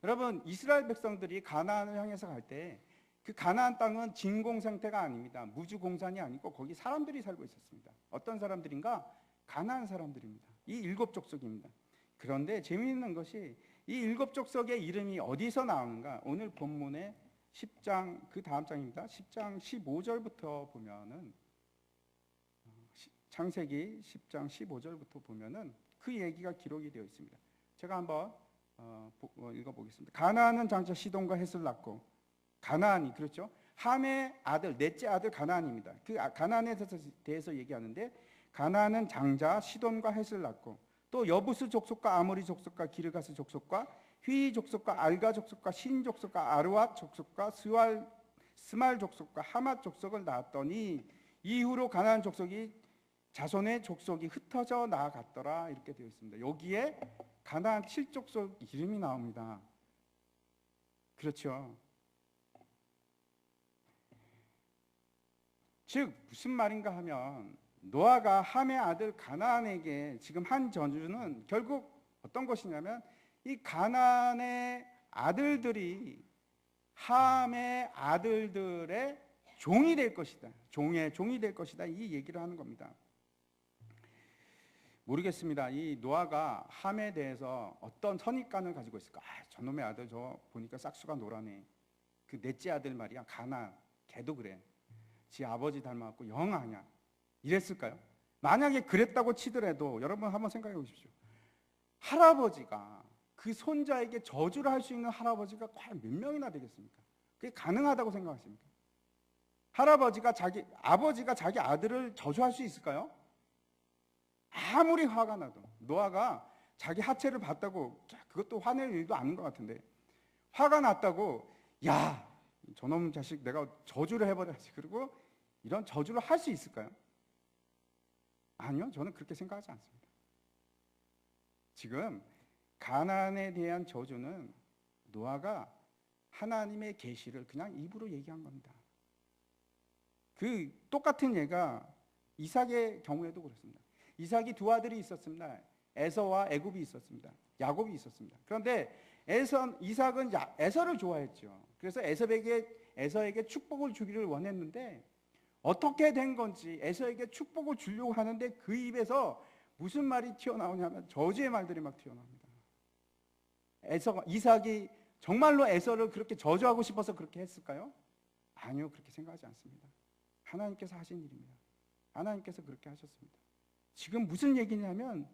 여러분, 이스라엘 백성들이 가나안을 향해서 갈 때 그 가나안 땅은 진공 상태가 아닙니다. 무주 공산이 아니고 거기 사람들이 살고 있었습니다. 어떤 사람들인가? 가나안 사람들입니다. 이 7 족속입니다. 그런데 재미있는 것이 이 7 족속의 이름이 어디서 나오는가? 오늘 본문의 10장, 그 다음 장입니다. 10장 15절부터 보면은, 창세기 10장 15절부터 보면은 그 얘기가 기록이 되어 있습니다. 제가 한번 읽어보겠습니다. 가나안은 장차 시돈과 헷을 낳고, 가나안이, 그렇죠? 함의 아들, 넷째 아들 가나안입니다. 그 가나안에 대해서 얘기하는데, 가나안은 장자 시돈과 헷을 낳고, 또 여부스 족속과 아모리 족속과 기르가스 족속과 휘이 족속과 알가 족속과 신 족속과 아르왓 족속과 스말 족속과 하맛 족속을 낳았더니 이후로 가나안 족속이 자손의 족속이 흩어져 나아갔더라. 이렇게 되어 있습니다. 여기에 가나안 7 족속 이름이 나옵니다. 그렇죠? 즉 무슨 말인가 하면, 노아가 함의 아들 가나안에게 지금 한 저주는 결국 어떤 것이냐면, 이 가나안의 아들들이 함의 아들들의 종이 될 것이다. 종의 종이 될 것이다. 이 얘기를 하는 겁니다. 모르겠습니다. 이 노아가 함에 대해서 어떤 선입관을 가지고 있을까? 저놈의 아들 저 보니까 싹수가 노라네. 그 넷째 아들 말이야, 가나안. 걔도 그래. 지 아버지 닮아갖고 영 아냐. 이랬을까요? 만약에 그랬다고 치더라도 여러분 한번 생각해 보십시오. 할아버지가 그 손자에게 저주를 할 수 있는 할아버지가 과연 몇 명이나 되겠습니까? 그게 가능하다고 생각하십니까? 아버지가 자기 아들을 저주할 수 있을까요? 아무리 화가 나도. 노아가 자기 하체를 봤다고, 그것도 화낼 일도 아닌 것 같은데, 화가 났다고, 야, 저놈 자식 내가 저주를 해버려야지. 그리고 이런 저주를 할 수 있을까요? 아니요, 저는 그렇게 생각하지 않습니다. 지금 가나안에 대한 저주는 노아가 하나님의 계시를 그냥 입으로 얘기한 겁니다. 그 똑같은 예가 이삭의 경우에도 그렇습니다. 이삭이 2 아들이 있었습니다. 에서와 애굽이 있었습니다. 야곱이 있었습니다. 그런데 이삭은 에서를 좋아했죠. 그래서 에서에게 축복을 주기를 원했는데, 어떻게 된 건지 에서에게 축복을 주려고 하는데 그 입에서 무슨 말이 튀어나오냐면 저주의 말들이 막 튀어나옵니다. 이삭이 정말로 에서를 그렇게 저주하고 싶어서 그렇게 했을까요? 아니요, 그렇게 생각하지 않습니다. 하나님께서 하신 일입니다. 하나님께서 그렇게 하셨습니다. 지금 무슨 얘기냐면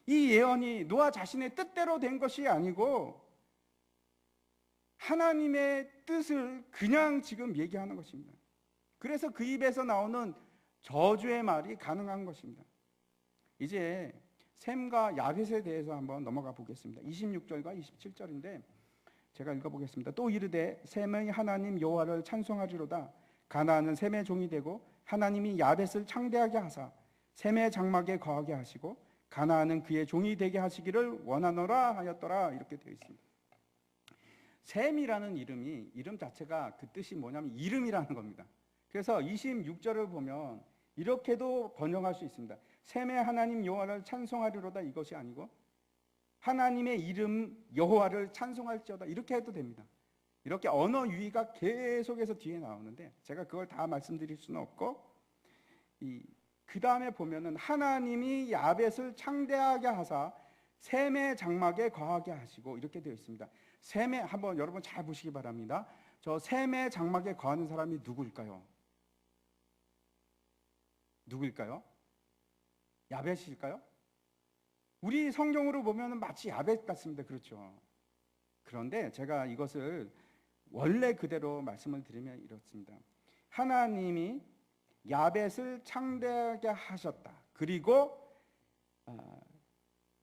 이 예언이 노아 자신의 뜻대로 된 것이 아니고 하나님의 뜻을 그냥 지금 얘기하는 것입니다. 그래서 그 입에서 나오는 저주의 말이 가능한 것입니다. 이제 셈과 야벳에 대해서 한번 넘어가 보겠습니다. 26절과 27절인데 제가 읽어보겠습니다. 또 이르되 셈의 하나님 여호와를 찬송하리로다. 가나안은 셈의 종이 되고 하나님이 야벳을 창대하게 하사 셈의 장막에 거하게 하시고 가나안은 그의 종이 되게 하시기를 원하노라 하였더라. 이렇게 되어 있습니다. 셈이라는 이름 자체가 그 뜻이 뭐냐면 이름이라는 겁니다. 그래서 26절을 보면 이렇게도 번역할 수 있습니다. 셈의 하나님 여호와를 찬송하리로다 이것이 아니고 하나님의 이름 여호와를 찬송할지어다 이렇게 해도 됩니다. 이렇게 언어 유희가 계속해서 뒤에 나오는데 제가 그걸 다 말씀드릴 수는 없고 그 다음에 보면은 하나님이 야벳을 창대하게 하사 셈의 장막에 거하게 하시고 이렇게 되어 있습니다. 셈의 한번 여러분 잘 보시기 바랍니다. 저 셈의 장막에 거하는 사람이 누구일까요? 누구일까요? 야벳일까요? 우리 성경으로 보면 마치 야벳 같습니다. 그렇죠? 그런데 제가 이것을 원래 그대로 말씀을 드리면 이렇습니다. 하나님이 야벳을 창대하게 하셨다. 그리고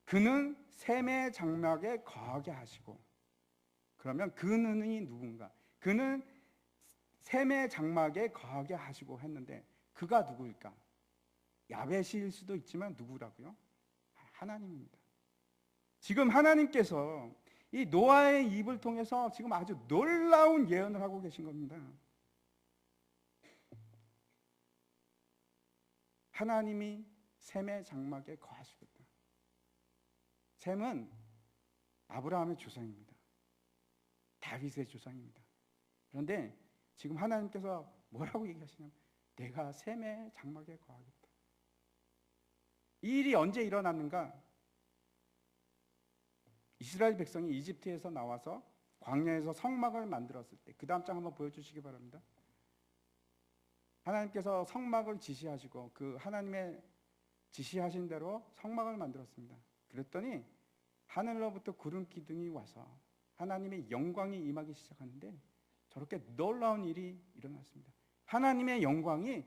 그는 셈의 장막에 거하게 하시고 그러면 그는이 누군가? 그는 셈의 장막에 거하게 하시고 했는데 그가 누구일까? 야벳일 수도 있지만 누구라고요? 하나님입니다. 지금 하나님께서 이 노아의 입을 통해서 지금 아주 놀라운 예언을 하고 계신 겁니다. 하나님이 셈의 장막에 거하시겠다. 셈은 아브라함의 조상입니다. 다윗의 조상입니다. 그런데 지금 하나님께서 뭐라고 얘기하시냐면 내가 셈의 장막에 거하겠다. 이 일이 언제 일어났는가? 이스라엘 백성이 이집트에서 나와서 광야에서 성막을 만들었을 때 그 다음 장 한번 보여주시기 바랍니다. 하나님께서 성막을 지시하시고 그 하나님의 지시하신 대로 성막을 만들었습니다. 그랬더니 하늘로부터 구름 기둥이 와서 하나님의 영광이 임하기 시작하는데 저렇게 놀라운 일이 일어났습니다. 하나님의 영광이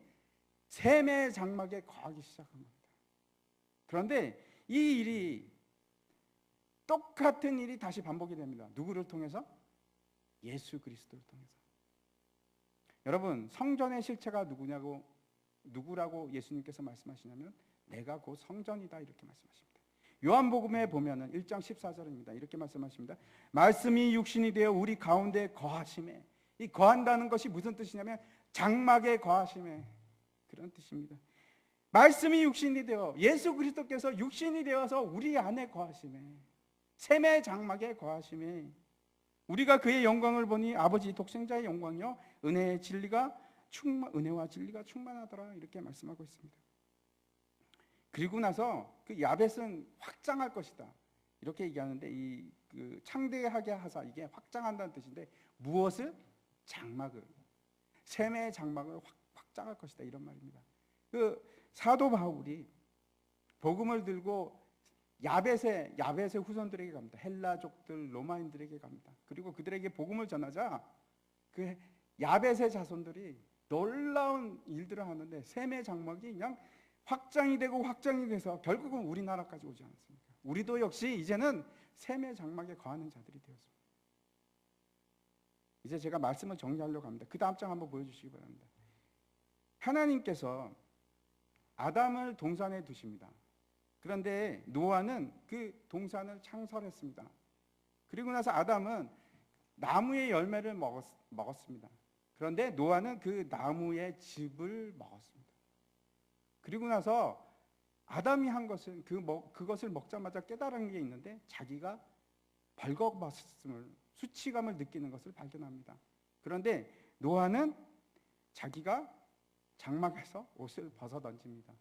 셈의 장막에 거하기 시작한 겁니다. 그런데 이 일이 똑같은 일이 다시 반복이 됩니다. 누구를 통해서? 예수 그리스도를 통해서. 여러분 성전의 실체가 누구라고 예수님께서 말씀하시냐면 내가 곧 성전이다 이렇게 말씀하십니다. 요한복음에 보면은 1장 14절입니다. 이렇게 말씀하십니다. 말씀이 육신이 되어 우리 가운데 거하심에 이 거한다는 것이 무슨 뜻이냐면 장막에 거하심에 그런 뜻입니다. 말씀이 육신이 되어 예수 그리스도께서 육신이 되어서 우리 안에 거하심에 셈의 장막에 거하심에 우리가 그의 영광을 보니 아버지 독생자의 영광이요 은혜와 진리가 충만하더라 이렇게 말씀하고 있습니다. 그리고 나서 그 야벳은 확장할 것이다 이렇게 얘기하는데 그 창대하게 하사 이게 확장한다는 뜻인데 무엇을? 장막을 셈의 장막을 확장할 것이다 이런 말입니다. 그 사도 바울이 복음을 들고 야벳의 후손들에게 갑니다. 헬라족들, 로마인들에게 갑니다. 그리고 그들에게 복음을 전하자 그 야벳의 자손들이 놀라운 일들을 하는데 셈의 장막이 그냥 확장이 되고 확장이 돼서 결국은 우리나라까지 오지 않았습니까? 우리도 역시 이제는 셈의 장막에 거하는 자들이 되었습니다. 이제 제가 말씀을 정리하려고 합니다. 그 다음 장 한번 보여주시기 바랍니다. 하나님께서 아담을 동산에 두십니다. 그런데 노아는 그 동산을 창설했습니다. 그리고 나서 아담은 나무의 열매를 먹었습니다. 그런데 노아는 그 나무의 즙을 먹었습니다. 그리고 나서 아담이 한 것은 그것을 먹자마자 깨달은 게 있는데 자기가 벌거벗음을 수치감을 느끼는 것을 발견합니다. 그런데 노아는 자기가 장막에서 옷을 벗어 던집니다.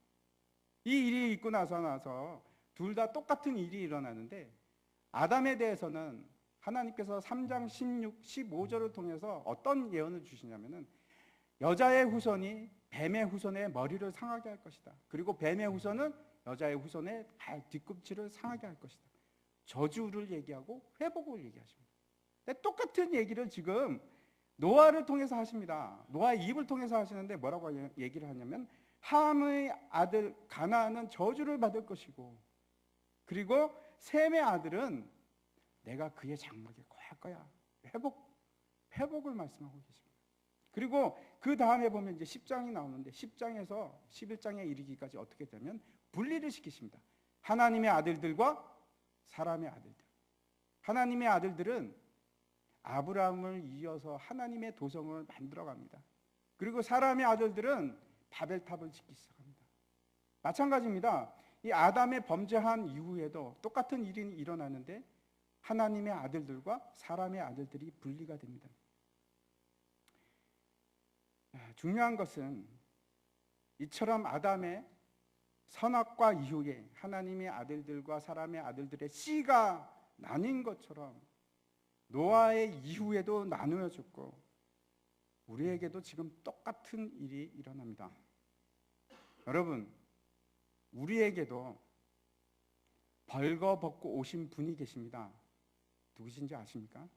이 일이 있고 나서 둘 다 똑같은 일이 일어나는데 아담에 대해서는 하나님께서 3장 16, 15절을 통해서 어떤 예언을 주시냐면은 여자의 후손이 뱀의 후손의 머리를 상하게 할 것이다. 그리고 뱀의 후손은 여자의 후손의 발 뒤꿈치를 상하게 할 것이다. 저주를 얘기하고 회복을 얘기하십니다. 근데 똑같은 얘기를 지금 노아를 통해서 하십니다. 노아의 입을 통해서 하시는데 뭐라고 얘기를 하냐면 함의 아들 가나안은 저주를 받을 것이고 그리고 셈의 아들은 내가 그의 장막에 거할 거야. 회복을 말씀하고 계십니다. 그리고 그 다음에 보면 이제 10장이 나오는데 10장에서 11장에 이르기까지 어떻게 되면 분리를 시키십니다. 하나님의 아들들과 사람의 아들들. 하나님의 아들들은 아브라함을 이어서 하나님의 도성을 만들어 갑니다. 그리고 사람의 아들들은 바벨탑을 짓기 시작합니다. 마찬가지입니다. 이 아담의 범죄한 이후에도 똑같은 일이 일어나는데 하나님의 아들들과 사람의 아들들이 분리가 됩니다. 중요한 것은 이처럼 아담의 선악과 이후에 하나님의 아들들과 사람의 아들들의 씨가 나뉜 것처럼 노아의 이후에도 나누어졌고 우리에게도 지금 똑같은 일이 일어납니다. 여러분, 우리에게도 벌거벗고 오신 분이 계십니다. 누구신지 아십니까?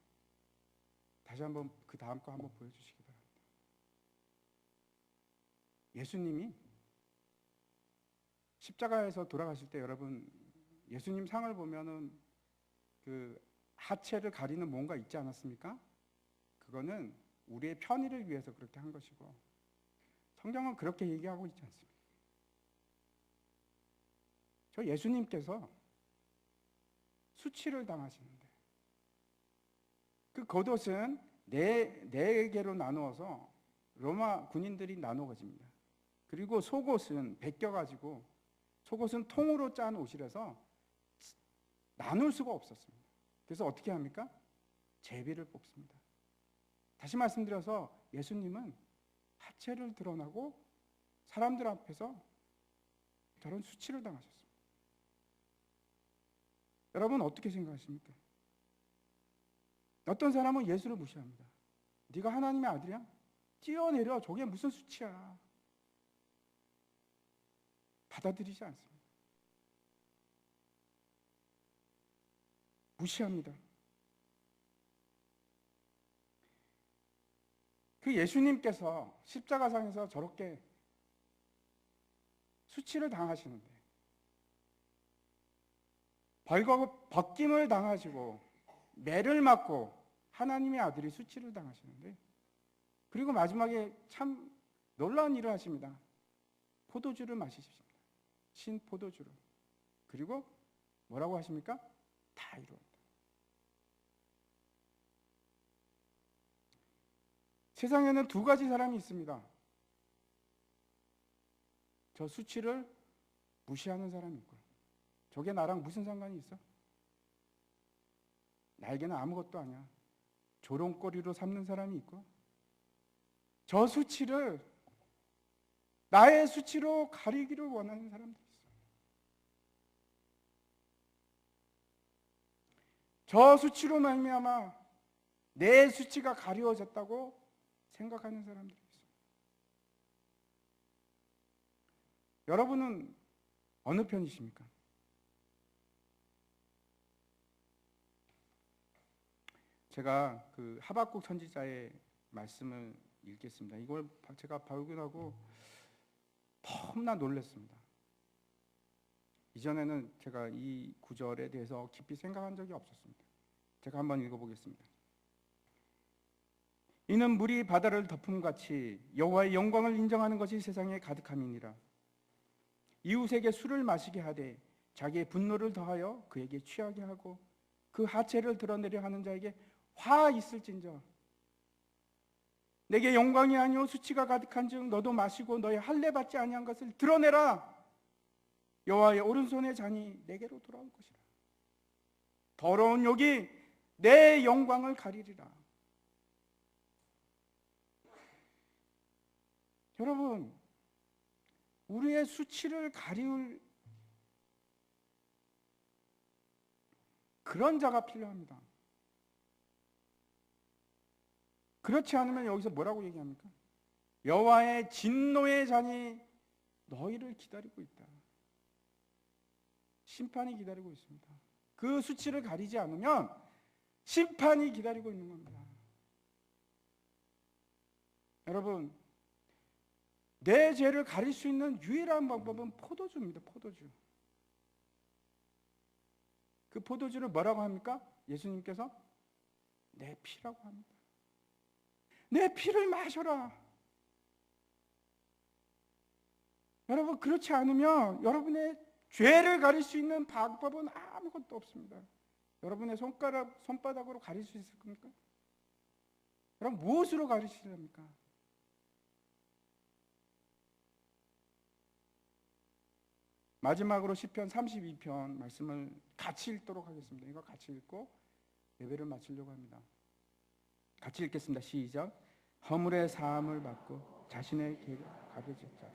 다시 한번 그 다음 거 한번 보여주시기 바랍니다. 예수님이 십자가에서 돌아가실 때 여러분 예수님 상을 보면은 그 하체를 가리는 뭔가 있지 않았습니까? 그거는 우리의 편의를 위해서 그렇게 한 것이고 성경은 그렇게 얘기하고 있지 않습니다. 저 예수님께서 수치를 당하시는데 그 겉옷은 네 개로 나누어서 로마 군인들이 나누어집니다. 그리고 속옷은 벗겨가지고 속옷은 통으로 짠 옷이라서 나눌 수가 없었습니다. 그래서 어떻게 합니까? 제비를 뽑습니다. 다시 말씀드려서 예수님은 하체를 드러나고 사람들 앞에서 저런 수치를 당하셨습니다. 여러분 어떻게 생각하십니까? 어떤 사람은 예수를 무시합니다. 네가 하나님의 아들이야? 뛰어내려. 저게 무슨 수치야. 받아들이지 않습니다. 무시합니다. 그 예수님께서 십자가상에서 저렇게 수치를 당하시는데 벗김을 당하시고 매를 맞고 하나님의 아들이 수치를 당하시는데 그리고 마지막에 참 놀라운 일을 하십니다. 포도주를 마시십니다. 신 포도주를. 그리고 뭐라고 하십니까? 다 이루었다. 세상에는 두 가지 사람이 있습니다. 저 수치를 무시하는 사람이 있고 저게 나랑 무슨 상관이 있어? 나에게는 아무것도 아니야. 조롱거리로 삼는 사람이 있고 저 수치를 나의 수치로 가리기를 원하는 사람들이 있어요. 저 수치로 말미암아 내 수치가 가리워졌다고 생각하는 사람들이 있어요. 여러분은 어느 편이십니까? 제가 그 하박국 선지자의 말씀을 읽겠습니다. 이걸 제가 발견하고 너무나 놀랐습니다. 이전에는 제가 이 구절에 대해서 깊이 생각한 적이 없었습니다. 제가 한번 읽어보겠습니다. 이는 물이 바다를 덮음같이 여호와의 영광을 인정하는 것이 세상에 가득함이니라. 이웃에게 술을 마시게 하되 자기의 분노를 더하여 그에게 취하게 하고 그 하체를 드러내려 하는 자에게 화 있을진저 내게 영광이 아니오 수치가 가득한즉 너도 마시고 너의 할례 받지 아니한 것을 드러내라. 여호와의 오른손의 잔이 내게로 돌아올 것이라. 더러운 욕이 내 영광을 가리리라. 여러분, 우리의 수치를 가리울 그런 자가 필요합니다. 그렇지 않으면 여기서 뭐라고 얘기합니까? 여호와의 진노의 잔이 너희를 기다리고 있다. 심판이 기다리고 있습니다. 그 수치를 가리지 않으면 심판이 기다리고 있는 겁니다. 여러분, 내 죄를 가릴 수 있는 유일한 방법은 포도주입니다. 포도주. 그 포도주를 뭐라고 합니까? 예수님께서 내 피라고 합니다. 내 피를 마셔라. 여러분, 그렇지 않으면 여러분의 죄를 가릴 수 있는 방법은 아무것도 없습니다. 여러분의 손바닥으로 가릴 수 있을 겁니까? 그럼 무엇으로 가리시렵니까? 마지막으로 시편 32편 말씀을 같이 읽도록 하겠습니다. 이거 같이 읽고 예배를 마치려고 합니다. 같이 읽겠습니다. 시작. 허물의 사함을 받고 자신의 길을 가르칠 자라.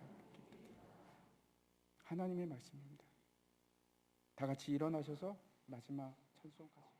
하나님의 말씀입니다. 다 같이 일어나셔서 마지막 찬송 같이